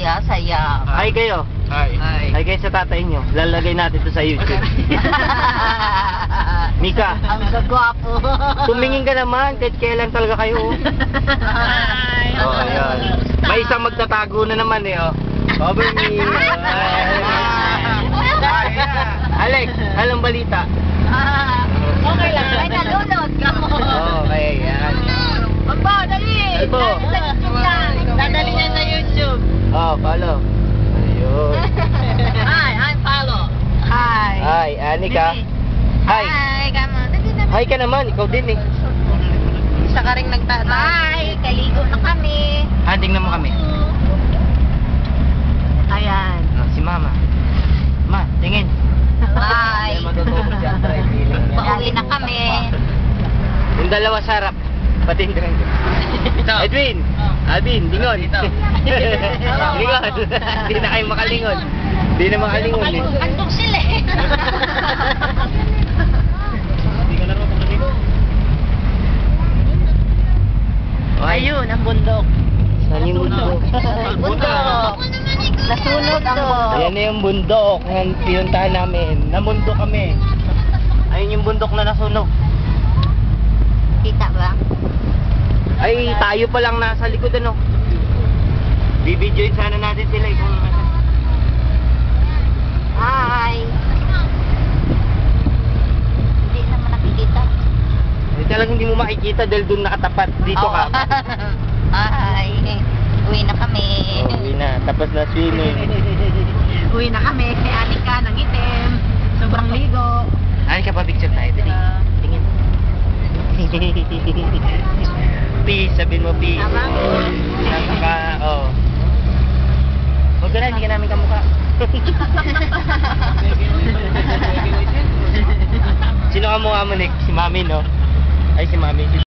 Saya, saya. Hi kayo. Hi. Hi kayo sa tatay nyo. Lalagay natin to sa YouTube. Mika, Ang gagwapo. tumingin ka naman kahit kailan talaga kayo. Hi. Oh, ayan. May isang magtatago na naman eh, oh. Over me. Alex, anong balita? Okay lang. Ay, nalunod ka mo. Okay, yan. Aba, dali. Albo. Sa YouTube yan. Dadali niya sa YouTube. Oh, follow. Ayun. Hi, I'm Paolo. Hi. Hi, Anika. Hi. Hi, kamo. Dali naman. Hi ka naman, ikaw din eh. Isa ka rin nagtatay. Hi, kaligo na kami. Handing naman kami. Ayan. Oh, si Mama. Ma, tingin. Hi. Ay, matutulog siya. Try feeling. Pauwi na kami. Yung dalawa sarap. Pati yung Edwin. Alvin, lingon. Lingon. Hindi na kayo makalingon. Hindi na makalingon eh. Andong sila eh. Hindi ka laro pagkalingon. Ayun, ang bundok. Saan yung bundok? Bundok. Nasunog to. Ayan na yung bundok. Ang pinuntahan namin. Namundok kami. Ayun yung bundok na nasunog. Kita ba? Ay, tayo pa lang nasa likod ano. Bibidyoin sana natin sila eh, kung ano. Hi. Hindi naman nakikita. Eh, talagang hindi mo makikita dahil doon nakatapat. Dito ka. Hi. Uwi na kami. Oh, uwi na. Tapos na swimming. Uwi na kami. Kay Anika ng itim. Sobrang ligo. Ano ka pa picture tayo? Dali. Tingin. Peace, sabihin mo peace. Tama. Saka, oh. Huwag ka na, hindi ka namin kamukha. Sino kamukha mo, Nick? Si Mami, no? Ay, si Mami.